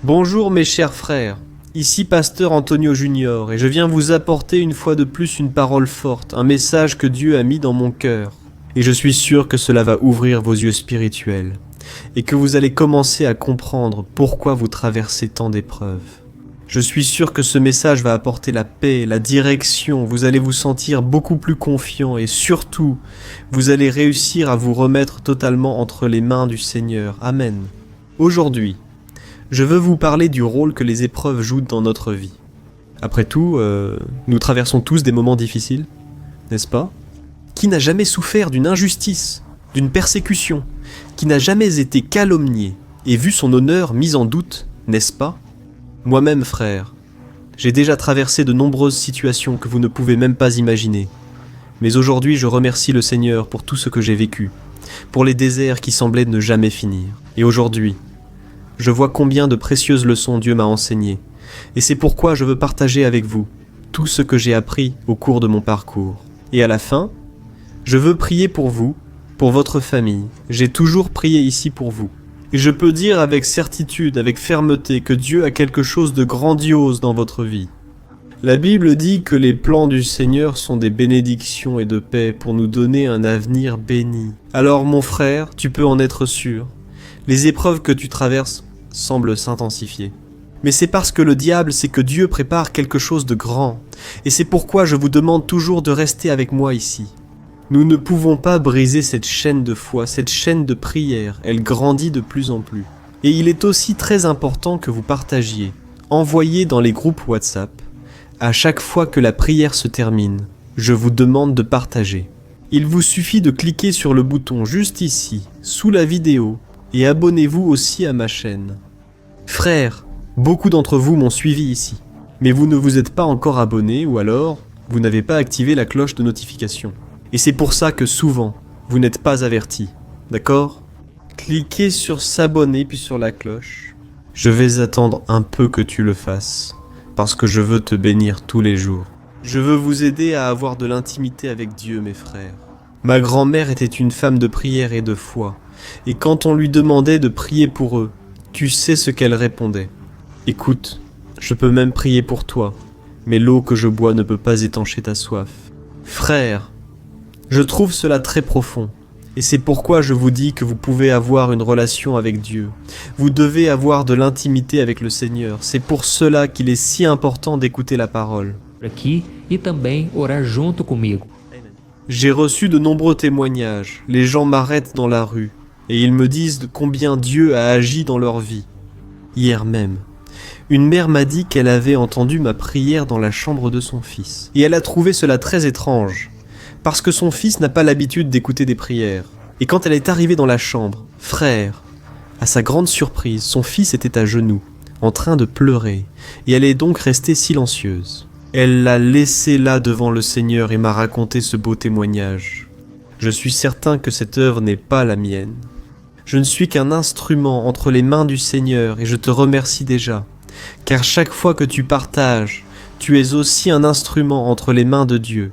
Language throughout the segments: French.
Bonjour mes chers frères, ici Pasteur Antonio Junior et je viens vous apporter une fois de plus une parole forte, un message que Dieu a mis dans mon cœur. Et je suis sûr que cela va ouvrir vos yeux spirituels et que vous allez commencer à comprendre pourquoi vous traversez tant d'épreuves. Je suis sûr que ce message va apporter la paix, la direction, vous allez vous sentir beaucoup plus confiant et surtout, vous allez réussir à vous remettre totalement entre les mains du Seigneur. Amen. Aujourd'hui, je veux vous parler du rôle que les épreuves jouent dans notre vie. Après tout, nous traversons tous des moments difficiles, n'est-ce pas ? Qui n'a jamais souffert d'une injustice, d'une persécution, qui n'a jamais été calomnié et vu son honneur mis en doute, n'est-ce pas ? Moi-même, frère, j'ai déjà traversé de nombreuses situations que vous ne pouvez même pas imaginer. Mais aujourd'hui, je remercie le Seigneur pour tout ce que j'ai vécu, pour les déserts qui semblaient ne jamais finir. Et aujourd'hui, je vois combien de précieuses leçons Dieu m'a enseignées, et c'est pourquoi je veux partager avec vous tout ce que j'ai appris au cours de mon parcours. Et à la fin, je veux prier pour vous, pour votre famille. J'ai toujours prié ici pour vous. Et je peux dire avec certitude, avec fermeté, que Dieu a quelque chose de grandiose dans votre vie. La Bible dit que les plans du Seigneur sont des bénédictions et de paix pour nous donner un avenir béni. Alors mon frère, tu peux en être sûr, les épreuves que tu traverses semblent s'intensifier. Mais c'est parce que le diable sait que Dieu prépare quelque chose de grand. Et c'est pourquoi je vous demande toujours de rester avec moi ici. Nous ne pouvons pas briser cette chaîne de foi, cette chaîne de prière, elle grandit de plus en plus. Et il est aussi très important que vous partagiez, envoyez dans les groupes WhatsApp, à chaque fois que la prière se termine, je vous demande de partager. Il vous suffit de cliquer sur le bouton juste ici, sous la vidéo, et abonnez-vous aussi à ma chaîne. Frères, beaucoup d'entre vous m'ont suivi ici, mais vous ne vous êtes pas encore abonnés ou alors vous n'avez pas activé la cloche de notification. Et c'est pour ça que souvent, vous n'êtes pas avertis, d'accord ? Cliquez sur s'abonner puis sur la cloche. Je vais attendre un peu que tu le fasses, parce que je veux te bénir tous les jours. Je veux vous aider à avoir de l'intimité avec Dieu, mes frères. Ma grand-mère était une femme de prière et de foi, et quand on lui demandait de prier pour eux, tu sais ce qu'elle répondait. Écoute, je peux même prier pour toi, mais l'eau que je bois ne peut pas étancher ta soif. Frère, je trouve cela très profond, et c'est pourquoi je vous dis que vous pouvez avoir une relation avec Dieu. Vous devez avoir de l'intimité avec le Seigneur. C'est pour cela qu'il est si important d'écouter la parole. Aqui e também orar junto comigo. J'ai reçu de nombreux témoignages. Les gens m'arrêtent dans la rue, et ils me disent combien Dieu a agi dans leur vie. Hier même, une mère m'a dit qu'elle avait entendu ma prière dans la chambre de son fils, et elle a trouvé cela très étrange. Parce que son fils n'a pas l'habitude d'écouter des prières. Et quand elle est arrivée dans la chambre, frère, à sa grande surprise, son fils était à genoux, en train de pleurer, et elle est donc restée silencieuse. Elle l'a laissé là devant le Seigneur et m'a raconté ce beau témoignage. Je suis certain que cette œuvre n'est pas la mienne. Je ne suis qu'un instrument entre les mains du Seigneur et je te remercie déjà, car chaque fois que tu partages, tu es aussi un instrument entre les mains de Dieu.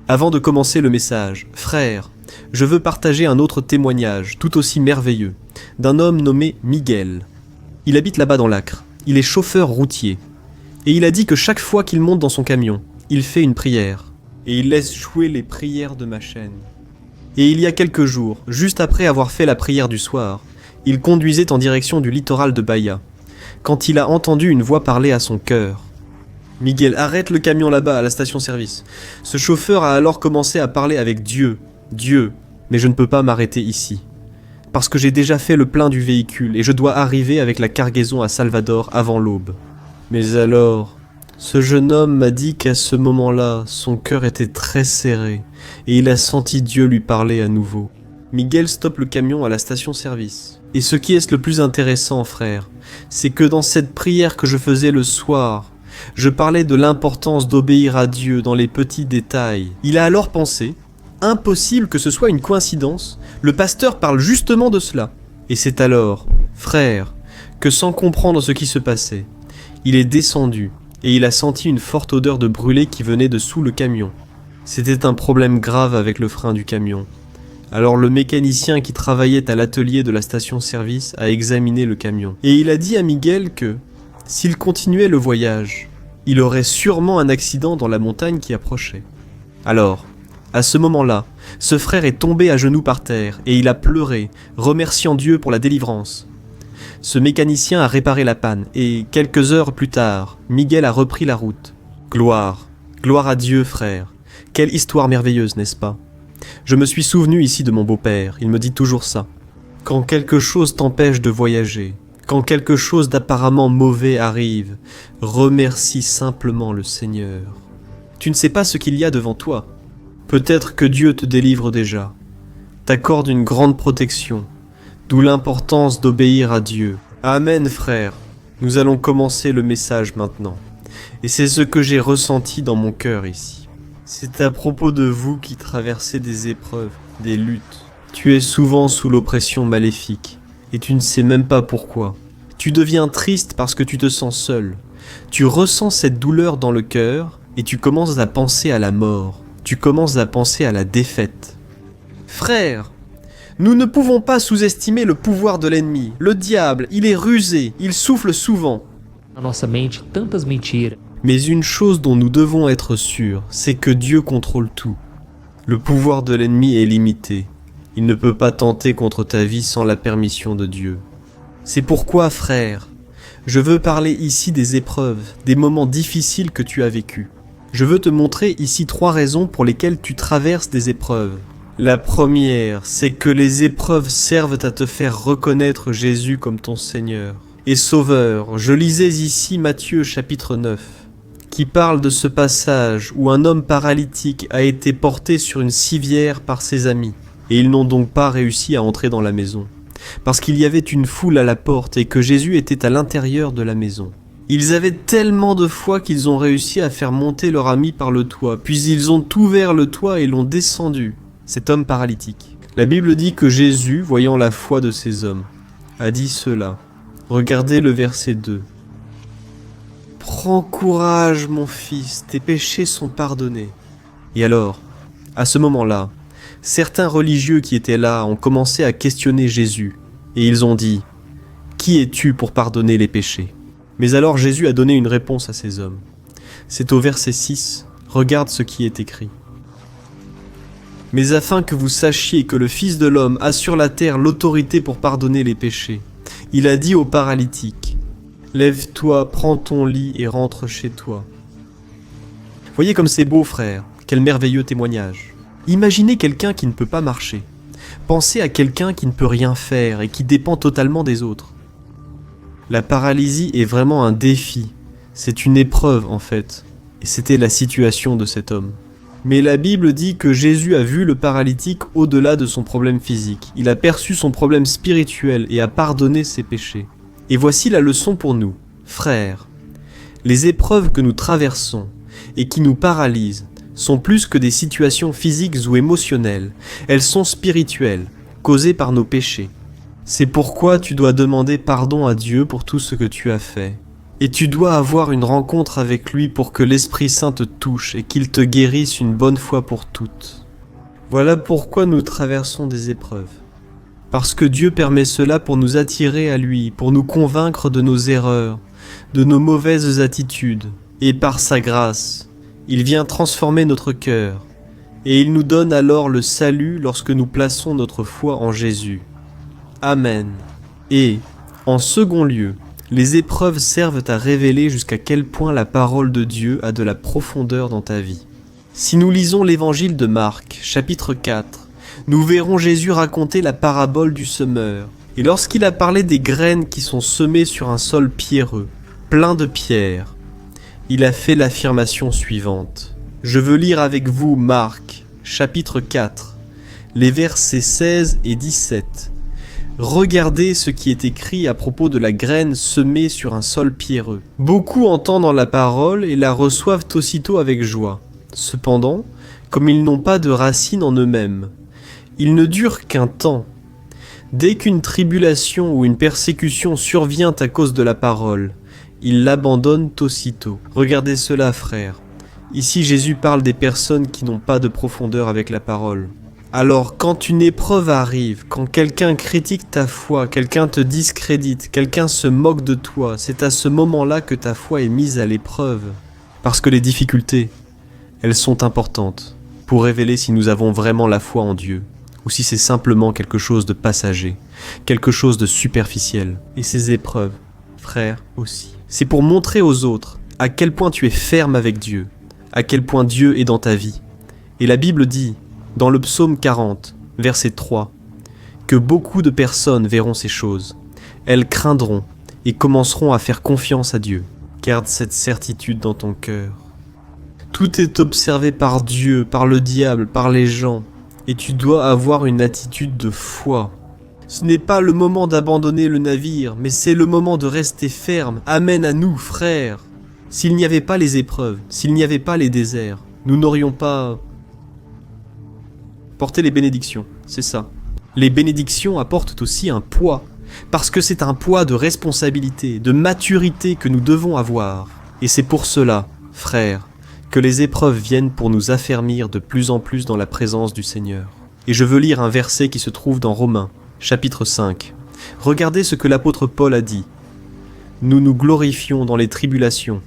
Avant de commencer le message, frère, je veux partager un autre témoignage, tout aussi merveilleux, d'un homme nommé Miguel. Il habite là-bas dans l'Acre, il est chauffeur routier, et il a dit que chaque fois qu'il monte dans son camion, il fait une prière, et il laisse jouer les prières de ma chaîne. Et il y a quelques jours, juste après avoir fait la prière du soir, il conduisait en direction du littoral de Bahia, quand il a entendu une voix parler à son cœur. Miguel, arrête le camion là-bas, à la station-service. Ce chauffeur a alors commencé à parler avec Dieu. Dieu, mais je ne peux pas m'arrêter ici. Parce que j'ai déjà fait le plein du véhicule et je dois arriver avec la cargaison à Salvador avant l'aube. Mais alors, ce jeune homme m'a dit qu'à ce moment-là, son cœur était très serré et il a senti Dieu lui parler à nouveau. Miguel stoppe le camion à la station-service. Et ce qui est le plus intéressant, frère, c'est que dans cette prière que je faisais le soir, je parlais de l'importance d'obéir à Dieu dans les petits détails. Il a alors pensé, impossible que ce soit une coïncidence, le pasteur parle justement de cela. Et c'est alors, frère, que sans comprendre ce qui se passait, il est descendu et il a senti une forte odeur de brûlé qui venait de sous le camion. C'était un problème grave avec le frein du camion. Alors le mécanicien qui travaillait à l'atelier de la station-service a examiné le camion. Et il a dit à Miguel que, S'il continuait le voyage, il aurait sûrement un accident dans la montagne qui approchait. Alors, à ce moment-là, ce frère est tombé à genoux par terre et il a pleuré, remerciant Dieu pour la délivrance. Ce mécanicien a réparé la panne et, quelques heures plus tard, Miguel a repris la route. Gloire à Dieu, frère. Quelle histoire merveilleuse, n'est-ce pas? Je me suis souvenu ici de mon beau-père, il me dit toujours ça. Quand quelque chose t'empêche de voyager, quand quelque chose d'apparemment mauvais arrive, remercie simplement le Seigneur. Tu ne sais pas ce qu'il y a devant toi. Peut-être que Dieu te délivre déjà, t'accorde une grande protection, d'où l'importance d'obéir à Dieu. Amen, frère. Nous allons commencer le message maintenant. Et c'est ce que j'ai ressenti dans mon cœur ici. C'est à propos de vous qui traversez des épreuves, des luttes. Tu es souvent sous l'oppression maléfique, et tu ne sais même pas pourquoi. Tu deviens triste parce que tu te sens seul. Tu ressens cette douleur dans le cœur, et tu commences à penser à la mort. Tu commences à penser à la défaite. Frère, nous ne pouvons pas sous-estimer le pouvoir de l'ennemi. Le diable, il est rusé, il souffle souvent. Na nossa mente, tantas mentiras. Mais une chose dont nous devons être sûrs, c'est que Dieu contrôle tout. Le pouvoir de l'ennemi est limité. Il ne peut pas tenter contre ta vie sans la permission de Dieu. C'est pourquoi, frère, je veux parler ici des épreuves, des moments difficiles que tu as vécus. Je veux te montrer ici 3 raisons pour lesquelles tu traverses des épreuves. La première, c'est que les épreuves servent à te faire reconnaître Jésus comme ton Seigneur et Sauveur. Je lisais ici Matthieu chapitre 9, qui parle de ce passage où un homme paralytique a été porté sur une civière par ses amis, et ils n'ont donc pas réussi à entrer dans la maison, parce qu'il y avait une foule à la porte et que Jésus était à l'intérieur de la maison. Ils avaient tellement de foi qu'ils ont réussi à faire monter leur ami par le toit, puis ils ont ouvert le toit et l'ont descendu, cet homme paralytique. La Bible dit que Jésus, voyant la foi de ces hommes, a dit cela. Regardez le verset 2. « Prends courage, mon fils, tes péchés sont pardonnés. » Et alors, à ce moment-là, certains religieux qui étaient là ont commencé à questionner Jésus, et ils ont dit « Qui es-tu pour pardonner les péchés ?» Mais alors Jésus a donné une réponse à ces hommes. C'est au verset 6, regarde ce qui est écrit. « Mais afin que vous sachiez que le Fils de l'homme a sur la terre l'autorité pour pardonner les péchés, il a dit au paralytique, « Lève-toi, prends ton lit et rentre chez toi. » Voyez comme c'est beau, frère, quel merveilleux témoignage. Imaginez quelqu'un qui ne peut pas marcher. Pensez à quelqu'un qui ne peut rien faire et qui dépend totalement des autres. La paralysie est vraiment un défi. C'est une épreuve, en fait. Et c'était la situation de cet homme. Mais la Bible dit que Jésus a vu le paralytique au-delà de son problème physique. Il a perçu son problème spirituel et a pardonné ses péchés. Et voici la leçon pour nous, frères. Les épreuves que nous traversons et qui nous paralysent sont plus que des situations physiques ou émotionnelles. Elles sont spirituelles, causées par nos péchés. C'est pourquoi tu dois demander pardon à Dieu pour tout ce que tu as fait. Et tu dois avoir une rencontre avec lui pour que l'Esprit Saint te touche et qu'il te guérisse une bonne fois pour toutes. Voilà pourquoi nous traversons des épreuves. Parce que Dieu permet cela pour nous attirer à lui, pour nous convaincre de nos erreurs, de nos mauvaises attitudes. Et par sa grâce, il vient transformer notre cœur. Et il nous donne alors le salut lorsque nous plaçons notre foi en Jésus. Amen. Et, en second lieu, les épreuves servent à révéler jusqu'à quel point la parole de Dieu a de la profondeur dans ta vie. Si nous lisons l'évangile de Marc, chapitre 4, nous verrons Jésus raconter la parabole du semeur. Et lorsqu'il a parlé des graines qui sont semées sur un sol pierreux, plein de pierres, il a fait l'affirmation suivante. Je veux lire avec vous Marc, chapitre 4, les versets 16 et 17. Regardez ce qui est écrit à propos de la graine semée sur un sol pierreux. Beaucoup entendent la parole et la reçoivent aussitôt avec joie. Cependant, comme ils n'ont pas de racine en eux-mêmes, ils ne durent qu'un temps. Dès qu'une tribulation ou une persécution survient à cause de la parole, ils l'abandonnent aussitôt. Regardez cela, frères. Ici, Jésus parle des personnes qui n'ont pas de profondeur avec la parole. Alors quand une épreuve arrive, quand quelqu'un critique ta foi, quelqu'un te discrédite, quelqu'un se moque de toi, c'est à ce moment-là que ta foi est mise à l'épreuve. Parce que les difficultés, elles sont importantes pour révéler si nous avons vraiment la foi en Dieu, ou si c'est simplement quelque chose de passager, quelque chose de superficiel. Et ces épreuves, frères, aussi. C'est pour montrer aux autres à quel point tu es ferme avec Dieu, à quel point Dieu est dans ta vie. Et la Bible dit, dans le psaume 40, verset 3, que beaucoup de personnes verront ces choses. Elles craindront et commenceront à faire confiance à Dieu. Garde cette certitude dans ton cœur. Tout est observé par Dieu, par le diable, par les gens, et tu dois avoir une attitude de foi. Ce n'est pas le moment d'abandonner le navire, mais c'est le moment de rester ferme. Amen à nous, frères. S'il n'y avait pas les épreuves, s'il n'y avait pas les déserts, nous n'aurions pas porté les bénédictions, c'est ça. Les bénédictions apportent aussi un poids, parce que c'est un poids de responsabilité, de maturité que nous devons avoir. Et c'est pour cela, frères, que les épreuves viennent pour nous affermir de plus en plus dans la présence du Seigneur. Et je veux lire un verset qui se trouve dans Romains, chapitre 5. Regardez ce que l'apôtre Paul a dit. Nous nous glorifions dans les tribulations,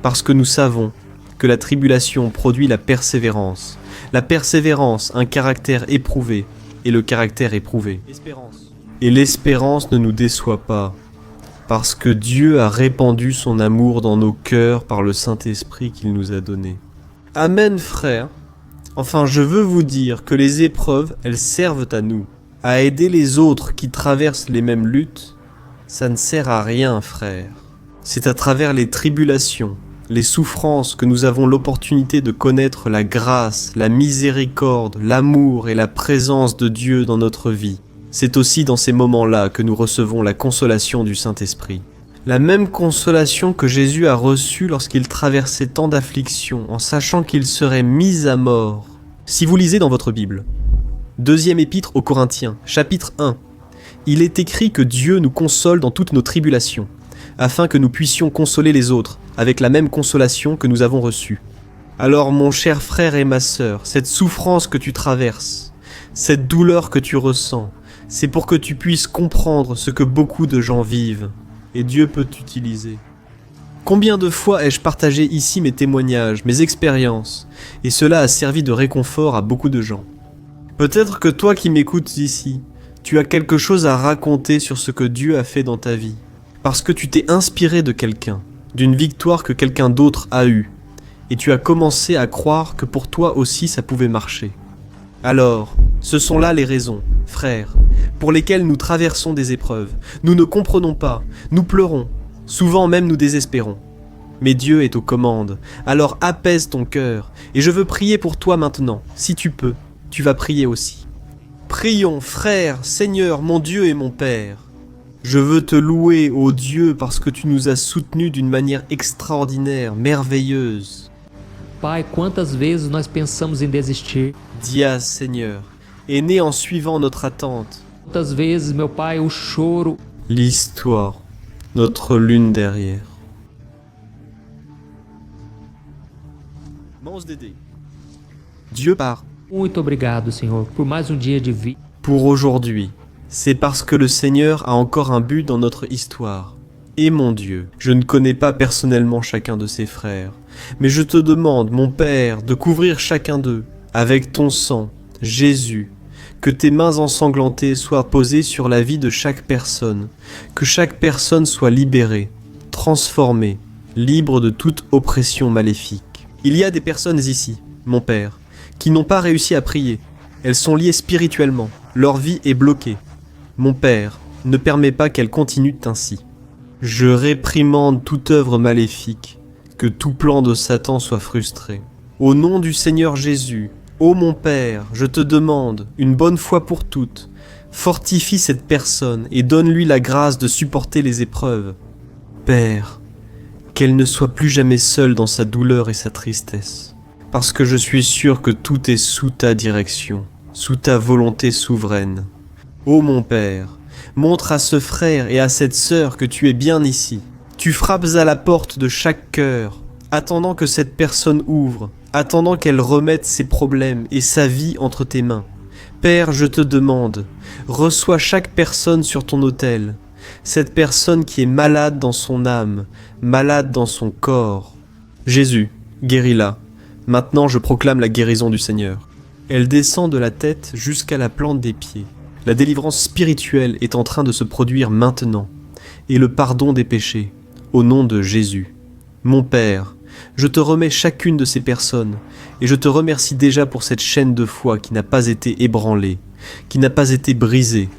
parce que nous savons que la tribulation produit la persévérance un caractère éprouvé, et le caractère éprouvé, l'espérance. Et l'espérance ne nous déçoit pas, parce que Dieu a répandu son amour dans nos cœurs par le Saint-Esprit qu'il nous a donné. Amen, frères. Enfin, je veux vous dire que les épreuves, elles servent à nous, à aider les autres qui traversent les mêmes luttes. Ça ne sert à rien, frères. C'est à travers les tribulations, les souffrances que nous avons l'opportunité de connaître la grâce, la miséricorde, l'amour et la présence de Dieu dans notre vie. C'est aussi dans ces moments-là que nous recevons la consolation du Saint-Esprit. La même consolation que Jésus a reçue lorsqu'il traversait tant d'afflictions en sachant qu'il serait mis à mort. Si vous lisez dans votre Bible, deuxième épître aux Corinthiens, chapitre 1, il est écrit que Dieu nous console dans toutes nos tribulations, afin que nous puissions consoler les autres avec la même consolation que nous avons reçue. Alors mon cher frère et ma sœur, cette souffrance que tu traverses, cette douleur que tu ressens, c'est pour que tu puisses comprendre ce que beaucoup de gens vivent, et Dieu peut t'utiliser. Combien de fois ai-je partagé ici mes témoignages, mes expériences, et cela a servi de réconfort à beaucoup de gens. Peut-être que toi qui m'écoutes ici, tu as quelque chose à raconter sur ce que Dieu a fait dans ta vie, parce que tu t'es inspiré de quelqu'un, d'une victoire que quelqu'un d'autre a eue, et tu as commencé à croire que pour toi aussi ça pouvait marcher. Alors, ce sont là les raisons, frères, pour lesquelles nous traversons des épreuves. Nous ne comprenons pas, nous pleurons, souvent même nous désespérons. Mais Dieu est aux commandes, alors apaise ton cœur, et je veux prier pour toi maintenant. Si tu peux, tu vas prier aussi. Prions, frères, Seigneur, mon Dieu et mon Père. Je veux te louer, ô Dieu, parce que tu nous as soutenus d'une manière extraordinaire, merveilleuse. Pai, quantas vezes nós pensamos em desistir? Dias, Seigneur, est né en suivant notre attente. Quantas vezes, meu Pai, o choro... L'histoire, notre lune derrière. Mãos Dédé. Dieu part. Muito obrigado, Senhor, por mais dia de vida. Pour aujourd'hui, c'est parce que le Seigneur a encore un but dans notre histoire. Et mon Dieu, je ne connais pas personnellement chacun de ses frères, mais je te demande, mon Père, de couvrir chacun d'eux avec ton sang, Jésus, que tes mains ensanglantées soient posées sur la vie de chaque personne, que chaque personne soit libérée, transformée, libre de toute oppression maléfique. Il y a des personnes ici, mon Père, qui n'ont pas réussi à prier. Elles sont liées spirituellement, leur vie est bloquée. Mon Père, ne permets pas qu'elles continuent ainsi. Je réprimande toute œuvre maléfique, que tout plan de Satan soit frustré. Au nom du Seigneur Jésus, ô mon Père, je te demande, une bonne fois pour toutes, fortifie cette personne et donne-lui la grâce de supporter les épreuves. Père, qu'elle ne soit plus jamais seule dans sa douleur et sa tristesse, parce que je suis sûr que tout est sous ta direction, sous ta volonté souveraine. Ô mon Père, montre à ce frère et à cette sœur que tu es bien ici. Tu frappes à la porte de chaque cœur, attendant que cette personne ouvre, attendant qu'elle remette ses problèmes et sa vie entre tes mains. Père, je te demande, reçois chaque personne sur ton autel, cette personne qui est malade dans son âme, malade dans son corps. Jésus, guéris-la. Maintenant je proclame la guérison du Seigneur. Elle descend de la tête jusqu'à la plante des pieds. La délivrance spirituelle est en train de se produire maintenant, et le pardon des péchés, au nom de Jésus. Mon Père, je te remets chacune de ces personnes, et je te remercie déjà pour cette chaîne de foi qui n'a pas été ébranlée, qui n'a pas été brisée,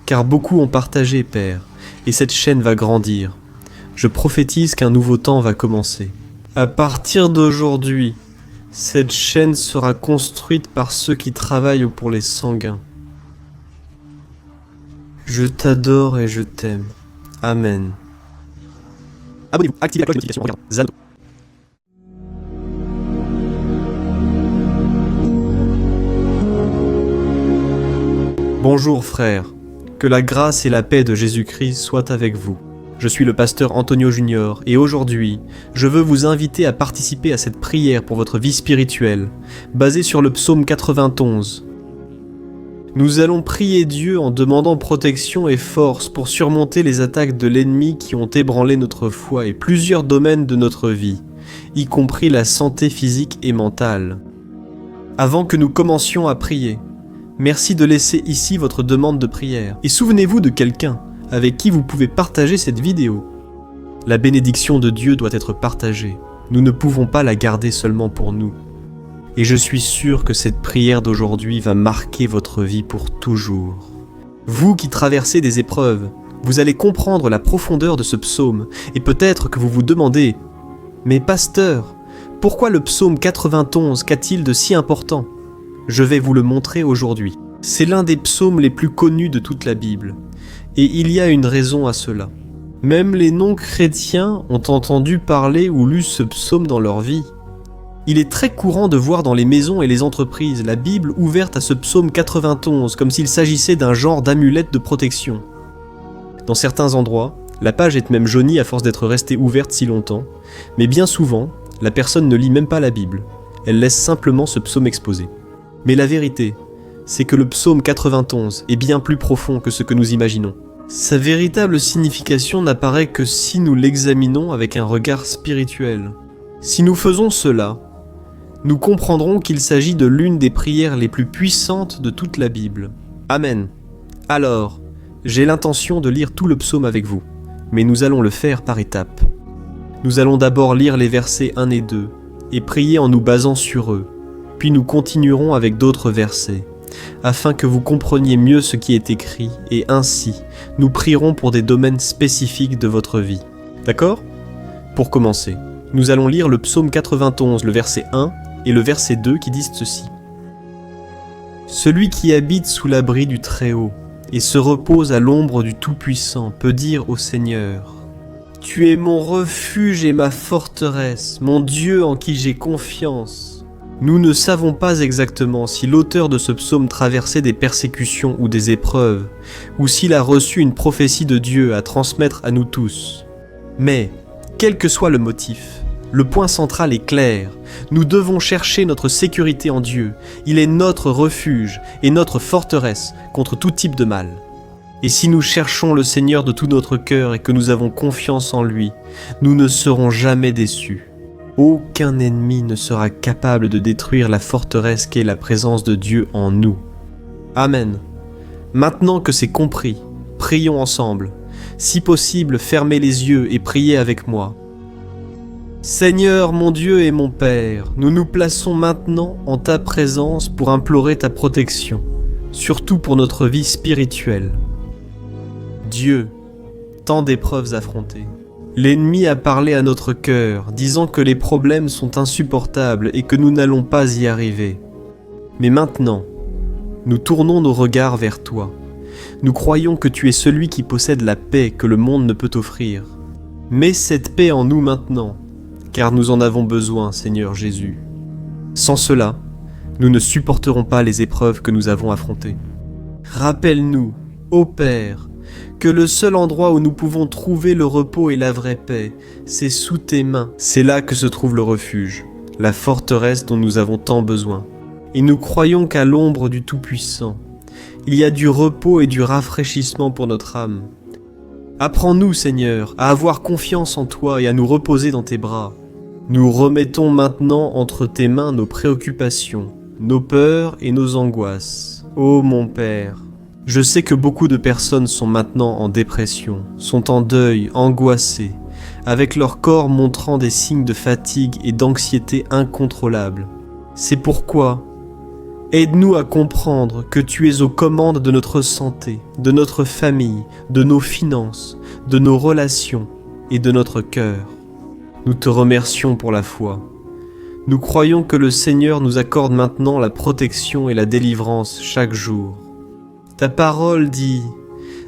car beaucoup ont partagé, Père, et cette chaîne va grandir. Je prophétise qu'un nouveau temps va commencer. À partir d'aujourd'hui, cette chaîne sera construite par ceux qui travaillent pour les sanguins. Je t'adore et je t'aime. Amen. Abonnez-vous, activez la cloche de notification, regarde, Zalando. Bonjour frères, que la grâce et la paix de Jésus-Christ soient avec vous. Je suis le pasteur Antonio Junior et aujourd'hui, je veux vous inviter à participer à cette prière pour votre vie spirituelle, basée sur le psaume 91. Nous allons prier Dieu en demandant protection et force pour surmonter les attaques de l'ennemi qui ont ébranlé notre foi et plusieurs domaines de notre vie, y compris la santé physique et mentale. Avant que nous commencions à prier, merci de laisser ici votre demande de prière et souvenez-vous de quelqu'un avec qui vous pouvez partager cette vidéo. La bénédiction de Dieu doit être partagée. Nous ne pouvons pas la garder seulement pour nous. Et je suis sûr que cette prière d'aujourd'hui va marquer votre vie pour toujours. Vous qui traversez des épreuves, vous allez comprendre la profondeur de ce psaume et peut-être que vous vous demandez « Mais pasteur, pourquoi le psaume 91 qu'a-t-il de si important ?» Je vais vous le montrer aujourd'hui. C'est l'un des psaumes les plus connus de toute la Bible. Et il y a une raison à cela. Même les non-chrétiens ont entendu parler ou lu ce psaume dans leur vie. Il est très courant de voir dans les maisons et les entreprises la Bible ouverte à ce psaume 91 comme s'il s'agissait d'un genre d'amulette de protection. Dans certains endroits, la page est même jaunie à force d'être restée ouverte si longtemps, mais bien souvent, la personne ne lit même pas la Bible. Elle laisse simplement ce psaume exposé. Mais la vérité, c'est que le psaume 91 est bien plus profond que ce que nous imaginons. Sa véritable signification n'apparaît que si nous l'examinons avec un regard spirituel. Si nous faisons cela, nous comprendrons qu'il s'agit de l'une des prières les plus puissantes de toute la Bible. Amen. Alors, j'ai l'intention de lire tout le psaume avec vous, mais nous allons le faire par étapes. Nous allons d'abord lire les versets 1 et 2, et prier en nous basant sur eux, puis nous continuerons avec d'autres versets, afin que vous compreniez mieux ce qui est écrit, et ainsi, nous prierons pour des domaines spécifiques de votre vie. D'accord ? Pour commencer, nous allons lire le psaume 91, le verset 1 et le verset 2 qui disent ceci. « Celui qui habite sous l'abri du Très-Haut et se repose à l'ombre du Tout-Puissant peut dire au Seigneur, « Tu es mon refuge et ma forteresse, mon Dieu en qui j'ai confiance. » Nous ne savons pas exactement si l'auteur de ce psaume traversait des persécutions ou des épreuves, ou s'il a reçu une prophétie de Dieu à transmettre à nous tous. Mais, quel que soit le motif, le point central est clair. Nous devons chercher notre sécurité en Dieu. Il est notre refuge et notre forteresse contre tout type de mal. Et si nous cherchons le Seigneur de tout notre cœur et que nous avons confiance en lui, nous ne serons jamais déçus. Aucun ennemi ne sera capable de détruire la forteresse qu'est la présence de Dieu en nous. Amen. Maintenant que c'est compris, prions ensemble. Si possible, fermez les yeux et priez avec moi. Seigneur, mon Dieu et mon Père, nous nous plaçons maintenant en ta présence pour implorer ta protection, surtout pour notre vie spirituelle. Dieu, tant d'épreuves affrontées. L'ennemi a parlé à notre cœur, disant que les problèmes sont insupportables et que nous n'allons pas y arriver. Mais maintenant, nous tournons nos regards vers toi. Nous croyons que tu es celui qui possède la paix que le monde ne peut offrir. Mets cette paix en nous maintenant, car nous en avons besoin, Seigneur Jésus. Sans cela, nous ne supporterons pas les épreuves que nous avons affrontées. Rappelle-nous, ô Père, que le seul endroit où nous pouvons trouver le repos et la vraie paix, c'est sous tes mains. C'est là que se trouve le refuge, la forteresse dont nous avons tant besoin. Et nous croyons qu'à l'ombre du Tout-Puissant, Il y a du repos et du rafraîchissement pour notre âme. Apprends-nous, Seigneur, à avoir confiance en toi et à nous reposer dans tes bras. Nous remettons maintenant entre tes mains nos préoccupations, nos peurs et nos angoisses. Ô mon Père, je sais que beaucoup de personnes sont maintenant en dépression, sont en deuil, angoissées, avec leur corps montrant des signes de fatigue et d'anxiété incontrôlables. C'est pourquoi, aide-nous à comprendre que tu es aux commandes de notre santé, de notre famille, de nos finances, de nos relations et de notre cœur. Nous te remercions pour la foi. Nous croyons que le Seigneur nous accorde maintenant la protection et la délivrance chaque jour. Ta parole dit,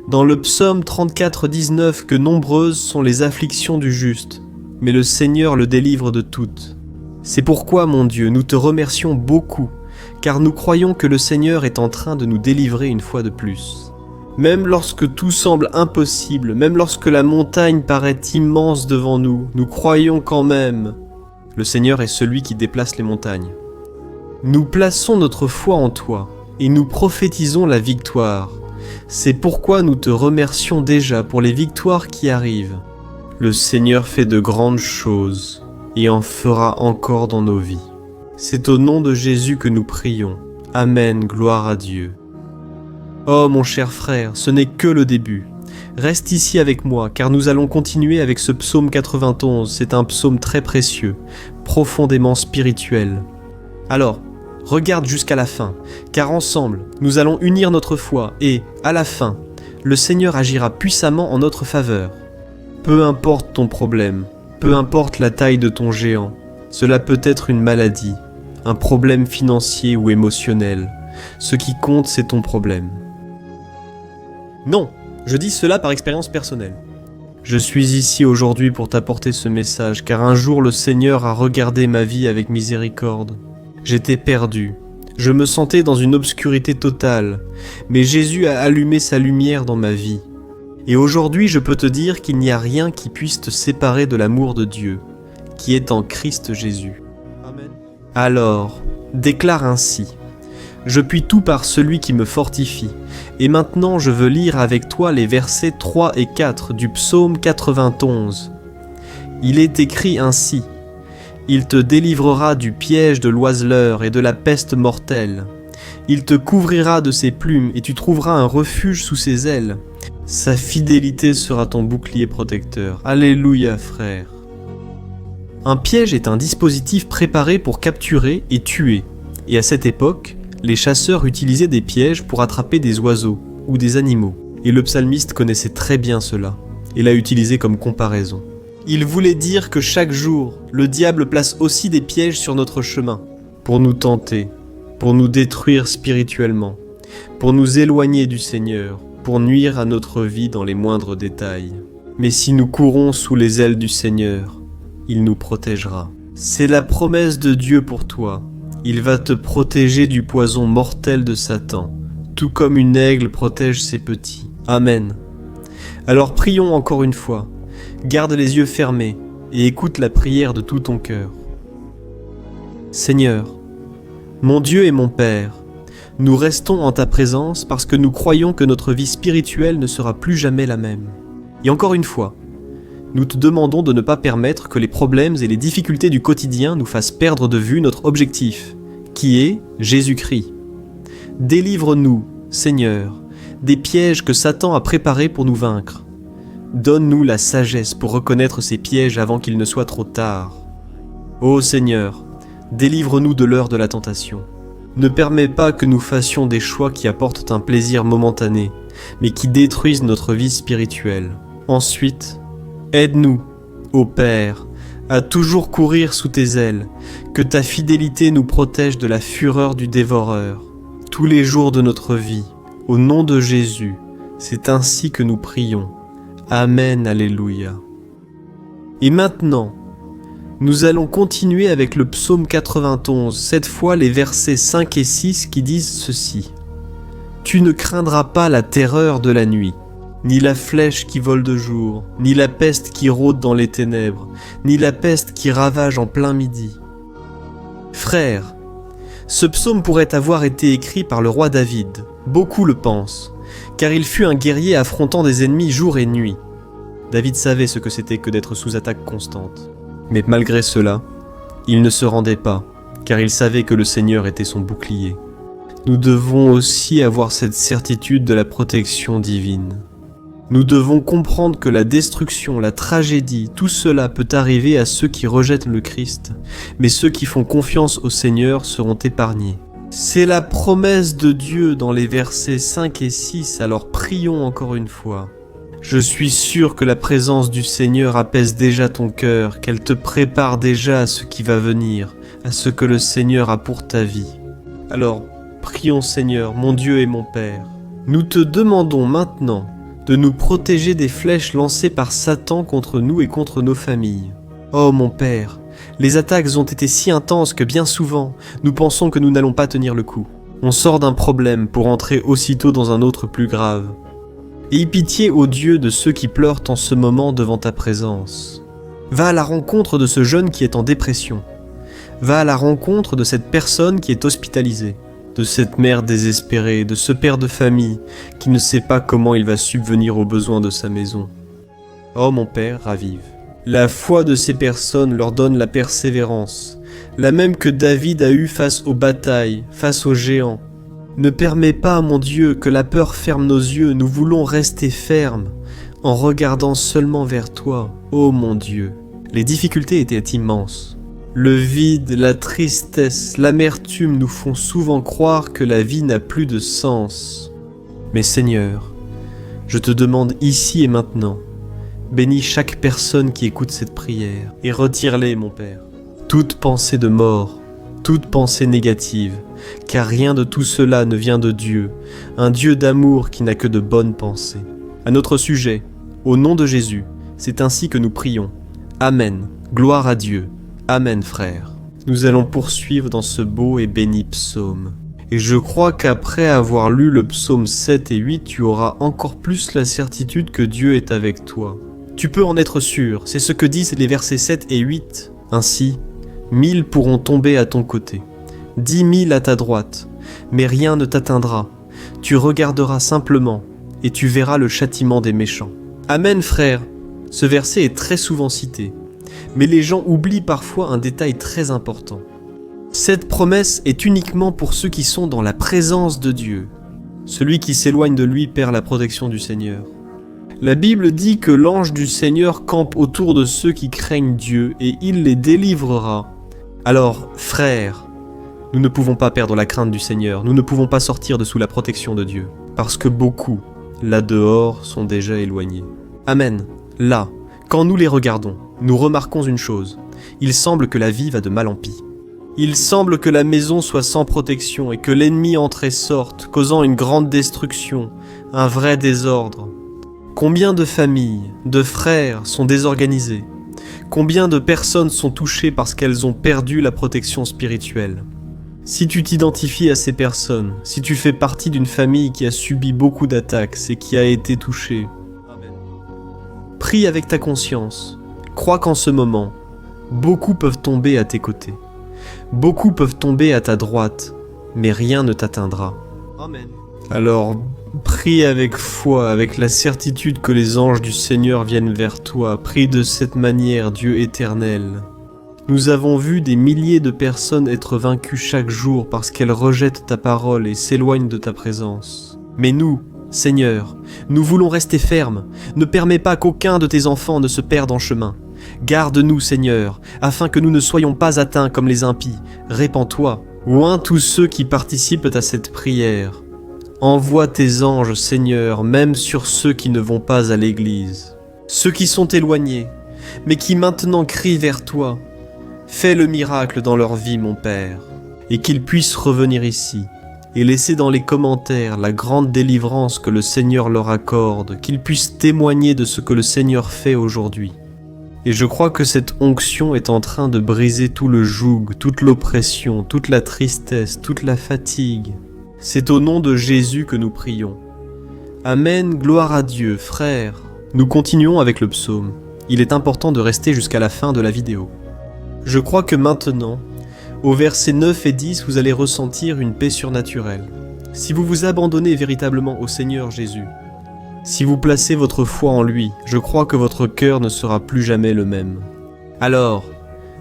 dans le psaume 34:19, que nombreuses sont les afflictions du juste, mais le Seigneur le délivre de toutes. C'est pourquoi, mon Dieu, nous te remercions beaucoup, car nous croyons que le Seigneur est en train de nous délivrer une fois de plus. Même lorsque tout semble impossible, même lorsque la montagne paraît immense devant nous, nous croyons quand même. Le Seigneur est celui qui déplace les montagnes. Nous plaçons notre foi en toi, et nous prophétisons la victoire. C'est pourquoi nous te remercions déjà pour les victoires qui arrivent. Le Seigneur fait de grandes choses et en fera encore dans nos vies. C'est au nom de Jésus que nous prions. Amen, gloire à Dieu. Oh mon cher frère, ce n'est que le début. Reste ici avec moi, car nous allons continuer avec ce psaume 91. C'est un psaume très précieux, profondément spirituel. Alors, regarde jusqu'à la fin, car ensemble, nous allons unir notre foi et, à la fin, le Seigneur agira puissamment en notre faveur. Peu importe ton problème, peu importe la taille de ton géant, cela peut être une maladie, un problème financier ou émotionnel. Ce qui compte, c'est ton problème. Non, je dis cela par expérience personnelle. Je suis ici aujourd'hui pour t'apporter ce message, car un jour le Seigneur a regardé ma vie avec miséricorde. J'étais perdu, je me sentais dans une obscurité totale, mais Jésus a allumé sa lumière dans ma vie. Et aujourd'hui, je peux te dire qu'il n'y a rien qui puisse te séparer de l'amour de Dieu, qui est en Christ Jésus. Amen. Alors, déclare ainsi, « Je puis tout par celui qui me fortifie. » Et maintenant, je veux lire avec toi les versets 3 et 4 du psaume 91. Il est écrit ainsi, « Il te délivrera du piège de l'oiseleur et de la peste mortelle. Il te couvrira de ses plumes et tu trouveras un refuge sous ses ailes. Sa fidélité sera ton bouclier protecteur. » Alléluia, frère. Un piège est un dispositif préparé pour capturer et tuer. Et à cette époque, les chasseurs utilisaient des pièges pour attraper des oiseaux ou des animaux. Et le psalmiste connaissait très bien cela et l'a utilisé comme comparaison. Il voulait dire que chaque jour, le diable place aussi des pièges sur notre chemin pour nous tenter, pour nous détruire spirituellement, pour nous éloigner du Seigneur, pour nuire à notre vie dans les moindres détails. Mais si nous courons sous les ailes du Seigneur, il nous protégera. C'est la promesse de Dieu pour toi. Il va te protéger du poison mortel de Satan, tout comme une aigle protège ses petits. Amen. Alors prions encore une fois. Garde les yeux fermés et écoute la prière de tout ton cœur. Seigneur, mon Dieu et mon Père, nous restons en ta présence parce que nous croyons que notre vie spirituelle ne sera plus jamais la même. Et encore une fois, nous te demandons de ne pas permettre que les problèmes et les difficultés du quotidien nous fassent perdre de vue notre objectif, qui est Jésus-Christ. Délivre-nous, Seigneur, des pièges que Satan a préparés pour nous vaincre. Donne-nous la sagesse pour reconnaître ces pièges avant qu'il ne soit trop tard. Ô Seigneur, délivre-nous de l'heure de la tentation. Ne permets pas que nous fassions des choix qui apportent un plaisir momentané, mais qui détruisent notre vie spirituelle. Ensuite, aide-nous, ô Père, à toujours courir sous tes ailes, que ta fidélité nous protège de la fureur du dévoreur, tous les jours de notre vie. Au nom de Jésus, c'est ainsi que nous prions. Amen, alléluia. Et maintenant, nous allons continuer avec le psaume 91, cette fois les versets 5 et 6 qui disent ceci. « Tu ne craindras pas la terreur de la nuit, ni la flèche qui vole de jour, ni la peste qui rôde dans les ténèbres, ni la peste qui ravage en plein midi. » Frères, ce psaume pourrait avoir été écrit par le roi David, Beaucoup le pensent, car il fut un guerrier affrontant des ennemis jour et nuit. David savait ce que c'était que d'être sous attaque constante. Mais malgré cela, il ne se rendait pas, car il savait que le Seigneur était son bouclier. Nous devons aussi avoir cette certitude de la protection divine. Nous devons comprendre que la destruction, la tragédie, tout cela peut arriver à ceux qui rejettent le Christ, mais ceux qui font confiance au Seigneur seront épargnés. C'est la promesse de Dieu dans les versets 5 et 6, alors prions encore une fois. Je suis sûr que la présence du Seigneur apaise déjà ton cœur, qu'elle te prépare déjà à ce qui va venir, à ce que le Seigneur a pour ta vie. Alors, prions Seigneur, mon Dieu et mon Père. Nous te demandons maintenant de nous protéger des flèches lancées par Satan contre nous et contre nos familles. Oh mon Père, les attaques ont été si intenses que bien souvent, nous pensons que nous n'allons pas tenir le coup. On sort d'un problème pour entrer aussitôt dans un autre plus grave. Aie pitié, ô Dieu, de ceux qui pleurent en ce moment devant ta présence. Va à la rencontre de ce jeune qui est en dépression. Va à la rencontre de cette personne qui est hospitalisée, de cette mère désespérée, de ce père de famille qui ne sait pas comment il va subvenir aux besoins de sa maison. Oh mon Père, ravive. La foi de ces personnes leur donne la persévérance, la même que David a eue face aux batailles, face aux géants. Ne permets pas, mon Dieu, que la peur ferme nos yeux, nous voulons rester fermes, en regardant seulement vers toi, ô mon Dieu. Les difficultés étaient immenses. Le vide, la tristesse, l'amertume nous font souvent croire que la vie n'a plus de sens. Mais Seigneur, je te demande ici et maintenant, bénis chaque personne qui écoute cette prière et retire-les, mon Père. Toute pensée de mort, toute pensée négative, car rien de tout cela ne vient de Dieu, un Dieu d'amour qui n'a que de bonnes pensées. À notre sujet, au nom de Jésus, c'est ainsi que nous prions. Amen. Gloire à Dieu. Amen, frère. Nous allons poursuivre dans ce beau et béni psaume. Et je crois qu'après avoir lu le psaume 7 et 8, tu auras encore plus la certitude que Dieu est avec toi. Tu peux en être sûr, c'est ce que disent les versets 7 et 8. Ainsi, 1000 pourront tomber à ton côté, 10 000 à ta droite, mais rien ne t'atteindra. Tu regarderas simplement, et tu verras le châtiment des méchants. Amen, frère. Ce verset est très souvent cité, mais les gens oublient parfois un détail très important. Cette promesse est uniquement pour ceux qui sont dans la présence de Dieu. Celui qui s'éloigne de lui perd la protection du Seigneur. La Bible dit que l'ange du Seigneur campe autour de ceux qui craignent Dieu et il les délivrera. Alors, frères, nous ne pouvons pas perdre la crainte du Seigneur, nous ne pouvons pas sortir de sous la protection de Dieu, parce que beaucoup, là dehors, sont déjà éloignés. Amen. Là, quand nous les regardons, nous remarquons une chose. Il semble que la vie va de mal en pis. Il semble que la maison soit sans protection et que l'ennemi entre et sorte, causant une grande destruction, un vrai désordre. Combien de familles, de frères sont désorganisés? Combien de personnes sont touchées parce qu'elles ont perdu la protection spirituelle? Si tu t'identifies à ces personnes, si tu fais partie d'une famille qui a subi beaucoup d'attaques et qui a été touchée, prie avec ta conscience. Crois qu'en ce moment, beaucoup peuvent tomber à tes côtés. Beaucoup peuvent tomber à ta droite, mais rien ne t'atteindra. Amen. Alors, prie avec foi, avec la certitude que les anges du Seigneur viennent vers toi. Prie de cette manière, Dieu éternel. Nous avons vu des milliers de personnes être vaincues chaque jour parce qu'elles rejettent ta parole et s'éloignent de ta présence. Mais nous, Seigneur, nous voulons rester fermes. Ne permets pas qu'aucun de tes enfants ne se perde en chemin. Garde-nous, Seigneur, afin que nous ne soyons pas atteints comme les impies. Répands-toi. Oins tous ceux qui participent à cette prière. Envoie tes anges, Seigneur, même sur ceux qui ne vont pas à l'église. Ceux qui sont éloignés, mais qui maintenant crient vers toi. Fais le miracle dans leur vie, mon Père, et qu'ils puissent revenir ici, et laisser dans les commentaires la grande délivrance que le Seigneur leur accorde, qu'ils puissent témoigner de ce que le Seigneur fait aujourd'hui. Et je crois que cette onction est en train de briser tout le joug, toute l'oppression, toute la tristesse, toute la fatigue. C'est au nom de Jésus que nous prions. Amen, gloire à Dieu, frères. Nous continuons avec le psaume. Il est important de rester jusqu'à la fin de la vidéo. Je crois que maintenant, au versets 9 et 10, vous allez ressentir une paix surnaturelle. Si vous vous abandonnez véritablement au Seigneur Jésus, si vous placez votre foi en lui, je crois que votre cœur ne sera plus jamais le même. Alors,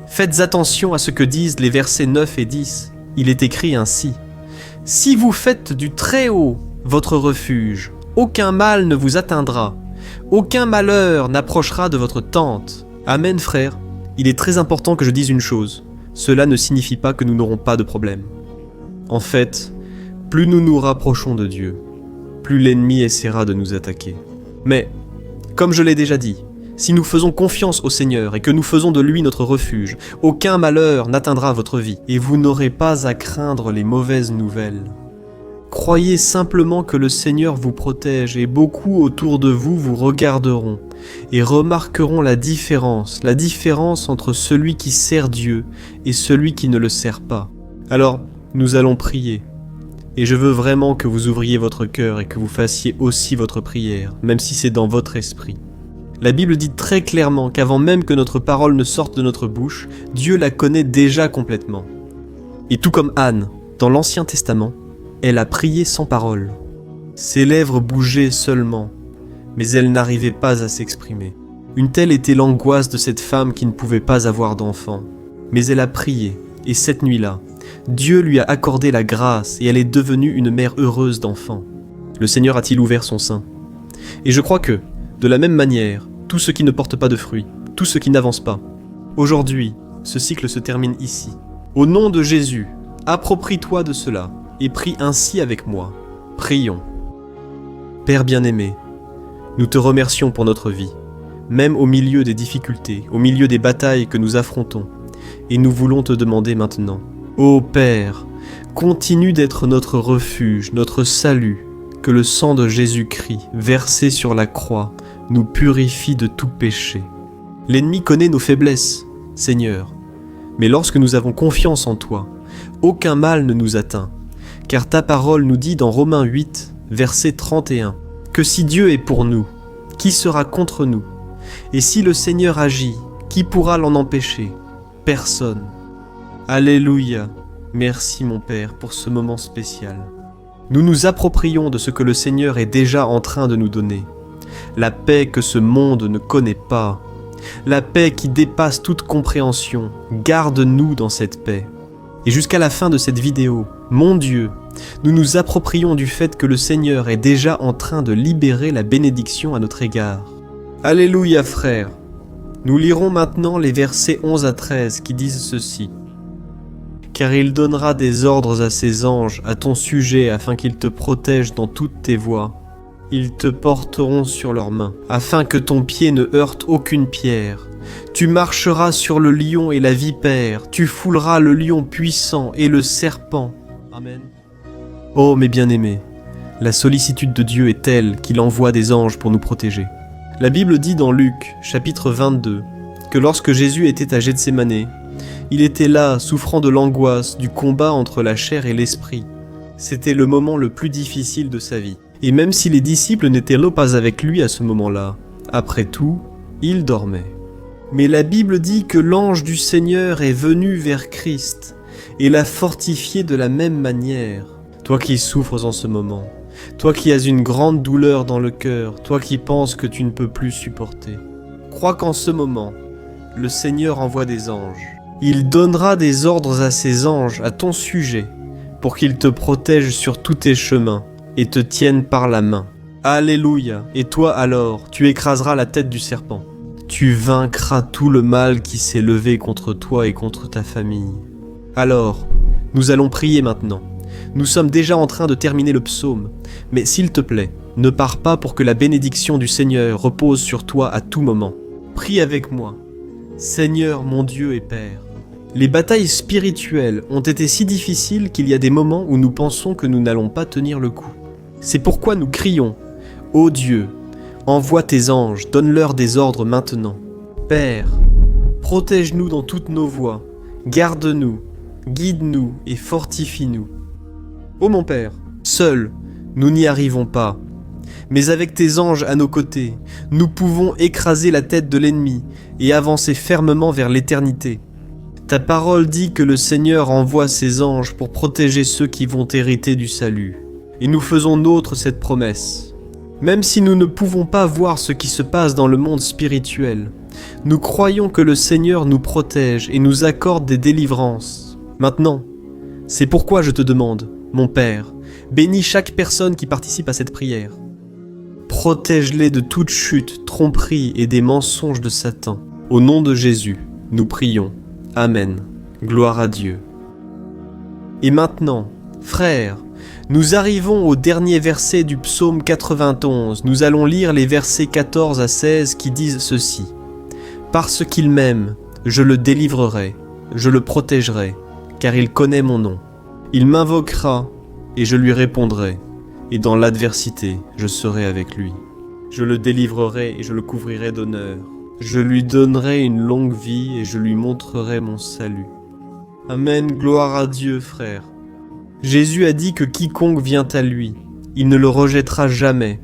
faites attention à ce que disent les versets 9 et 10. Il est écrit ainsi. « Si vous faites du Très-Haut votre refuge, aucun mal ne vous atteindra, aucun malheur n'approchera de votre tente. » Amen, frère. Il est très important que je dise une chose. Cela ne signifie pas que nous n'aurons pas de problème. En fait, plus nous nous rapprochons de Dieu, plus l'ennemi essaiera de nous attaquer. Mais, comme je l'ai déjà dit, si nous faisons confiance au Seigneur et que nous faisons de lui notre refuge, aucun malheur n'atteindra votre vie et vous n'aurez pas à craindre les mauvaises nouvelles. Croyez simplement que le Seigneur vous protège et beaucoup autour de vous vous regarderont et remarqueront la différence entre celui qui sert Dieu et celui qui ne le sert pas. Alors, nous allons prier. Et je veux vraiment que vous ouvriez votre cœur et que vous fassiez aussi votre prière, même si c'est dans votre esprit. La Bible dit très clairement qu'avant même que notre parole ne sorte de notre bouche, Dieu la connaît déjà complètement. Et tout comme Anne, dans l'Ancien Testament, elle a prié sans parole. Ses lèvres bougeaient seulement, mais elle n'arrivait pas à s'exprimer. Une telle était l'angoisse de cette femme qui ne pouvait pas avoir d'enfant. Mais elle a prié, et cette nuit-là, Dieu lui a accordé la grâce et elle est devenue une mère heureuse d'enfants. Le Seigneur a-t-il ouvert son sein? Et je crois que, de la même manière, tout ce qui ne porte pas de fruits, tout ce qui n'avance pas. Aujourd'hui, ce cycle se termine ici. Au nom de Jésus, approprie-toi de cela et prie ainsi avec moi. Prions. Père bien-aimé, nous te remercions pour notre vie, même au milieu des difficultés, au milieu des batailles que nous affrontons. Et nous voulons te demander maintenant, ô Père, continue d'être notre refuge, notre salut, que le sang de Jésus-Christ, versé sur la croix, nous purifie de tout péché. L'ennemi connaît nos faiblesses, Seigneur, mais lorsque nous avons confiance en toi, aucun mal ne nous atteint, car ta parole nous dit dans Romains 8, verset 31, que si Dieu est pour nous, qui sera contre nous? Et si le Seigneur agit, qui pourra l'en empêcher? Personne. Alléluia. Merci mon Père pour ce moment spécial. Nous nous approprions de ce que le Seigneur est déjà en train de nous donner. La paix que ce monde ne connaît pas. La paix qui dépasse toute compréhension. Garde-nous dans cette paix. Et jusqu'à la fin de cette vidéo, mon Dieu, nous nous approprions du fait que le Seigneur est déjà en train de libérer la bénédiction à notre égard. Alléluia frères. Nous lirons maintenant les versets 11 à 13 qui disent ceci. « Car il donnera des ordres à ses anges à ton sujet afin qu'ils te protègent dans toutes tes voies. Ils te porteront sur leurs mains, afin que ton pied ne heurte aucune pierre. Tu marcheras sur le lion et la vipère, tu fouleras le lion puissant et le serpent. » Amen. Oh mes bien-aimés, la sollicitude de Dieu est telle qu'il envoie des anges pour nous protéger. La Bible dit dans Luc, chapitre 22, que lorsque Jésus était à Gethsémanée, il était là, souffrant de l'angoisse, du combat entre la chair et l'esprit. C'était le moment le plus difficile de sa vie. Et même si les disciples n'étaient là pas avec lui à ce moment-là, après tout, il dormait. Mais la Bible dit que l'ange du Seigneur est venu vers Christ et l'a fortifié de la même manière. Toi qui souffres en ce moment, toi qui as une grande douleur dans le cœur, toi qui penses que tu ne peux plus supporter, crois qu'en ce moment, le Seigneur envoie des anges. Il donnera des ordres à ses anges à ton sujet pour qu'ils te protègent sur tous tes chemins et te tiennent par la main. Alléluia. Et toi alors, tu écraseras la tête du serpent. Tu vaincras tout le mal qui s'est levé contre toi et contre ta famille. Alors, nous allons prier maintenant. Nous sommes déjà en train de terminer le psaume, mais s'il te plaît, ne pars pas pour que la bénédiction du Seigneur repose sur toi à tout moment. Prie avec moi. Seigneur mon Dieu et Père, les batailles spirituelles ont été si difficiles qu'il y a des moments où nous pensons que nous n'allons pas tenir le coup. C'est pourquoi nous crions, ô Dieu, envoie tes anges, donne-leur des ordres maintenant. Père, protège-nous dans toutes nos voies, garde-nous, guide-nous et fortifie-nous. Ô mon Père, seuls, nous n'y arrivons pas. Mais avec tes anges à nos côtés, nous pouvons écraser la tête de l'ennemi et avancer fermement vers l'éternité. Ta parole dit que le Seigneur envoie ses anges pour protéger ceux qui vont hériter du salut. et nous faisons nôtre cette promesse. Même si nous ne pouvons pas voir ce qui se passe dans le monde spirituel, nous croyons que le Seigneur nous protège et nous accorde des délivrances. Maintenant, c'est pourquoi je te demande, mon Père, bénis chaque personne qui participe à cette prière. Protège-les de toute chute, tromperie et des mensonges de Satan. Au nom de Jésus, nous prions. Amen. Gloire à Dieu. Et maintenant, frères, nous arrivons au dernier verset du psaume 91. Nous allons lire les versets 14 à 16 qui disent ceci. « Parce qu'il m'aime, je le délivrerai, je le protégerai, car il connaît mon nom. Il m'invoquera, et je lui répondrai, et dans l'adversité, je serai avec lui. Je le délivrerai et je le couvrirai d'honneur. Je lui donnerai une longue vie et je lui montrerai mon salut. » Amen, gloire à Dieu, frère. Jésus a dit que quiconque vient à lui, il ne le rejettera jamais.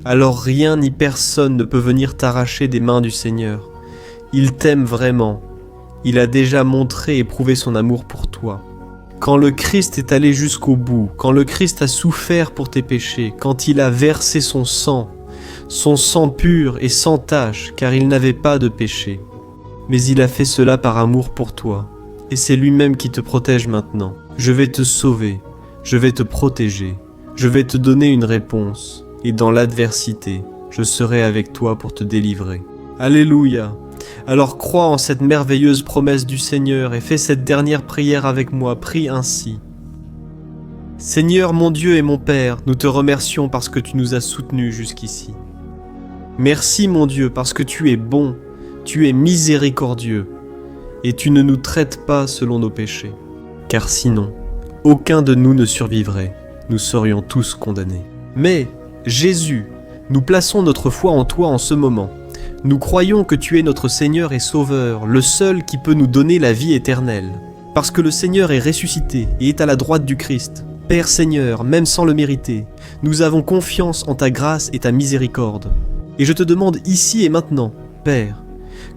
Alors rien ni personne ne peut venir t'arracher des mains du Seigneur. Il t'aime vraiment. Il a déjà montré et prouvé son amour pour toi. Quand le Christ est allé jusqu'au bout, quand le Christ a souffert pour tes péchés, quand il a versé son sang pur et sans tache, car il n'avait pas de péché. Mais il a fait cela par amour pour toi, et c'est lui-même qui te protège maintenant. Je vais te sauver, je vais te protéger, je vais te donner une réponse, et dans l'adversité, je serai avec toi pour te délivrer. Alléluia! Alors crois en cette merveilleuse promesse du Seigneur et fais cette dernière prière avec moi, prie ainsi. Seigneur mon Dieu et mon Père, nous te remercions parce que tu nous as soutenus jusqu'ici. Merci mon Dieu parce que tu es bon, tu es miséricordieux et tu ne nous traites pas selon nos péchés. Car sinon, aucun de nous ne survivrait, nous serions tous condamnés. Mais, Jésus, nous plaçons notre foi en toi en ce moment. Nous croyons que tu es notre Seigneur et Sauveur, le seul qui peut nous donner la vie éternelle. Parce que le Seigneur est ressuscité et est à la droite du Christ. Père Seigneur, même sans le mériter, nous avons confiance en ta grâce et ta miséricorde. Et je te demande ici et maintenant, Père,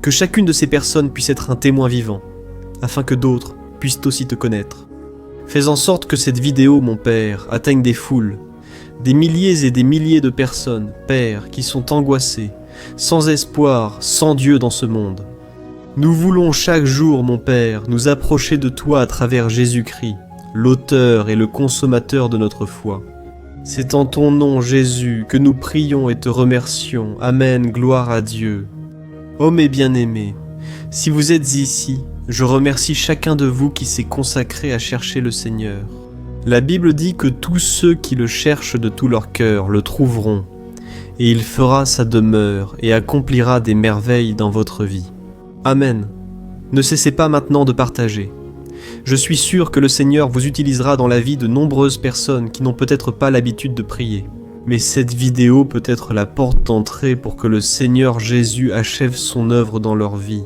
que chacune de ces personnes puisse être un témoin vivant, afin que d'autres puissent aussi te connaître. Fais en sorte que cette vidéo, mon Père, atteigne des foules, des milliers et des milliers de personnes, Père, qui sont angoissées, sans espoir, sans Dieu dans ce monde. Nous voulons chaque jour, mon Père, nous approcher de toi à travers Jésus-Christ, l'auteur et le consommateur de notre foi. C'est en ton nom, Jésus, que nous prions et te remercions. Amen, gloire à Dieu. Ô mes bien-aimés, si vous êtes ici, je remercie chacun de vous qui s'est consacré à chercher le Seigneur. La Bible dit que tous ceux qui le cherchent de tout leur cœur le trouveront, et il fera sa demeure et accomplira des merveilles dans votre vie. Amen. Ne cessez pas maintenant de partager. Je suis sûr que le Seigneur vous utilisera dans la vie de nombreuses personnes qui n'ont peut-être pas l'habitude de prier. Mais cette vidéo peut être la porte d'entrée pour que le Seigneur Jésus achève son œuvre dans leur vie.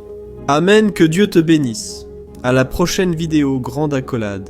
Amen, que Dieu te bénisse. À la prochaine vidéo, grande accolade.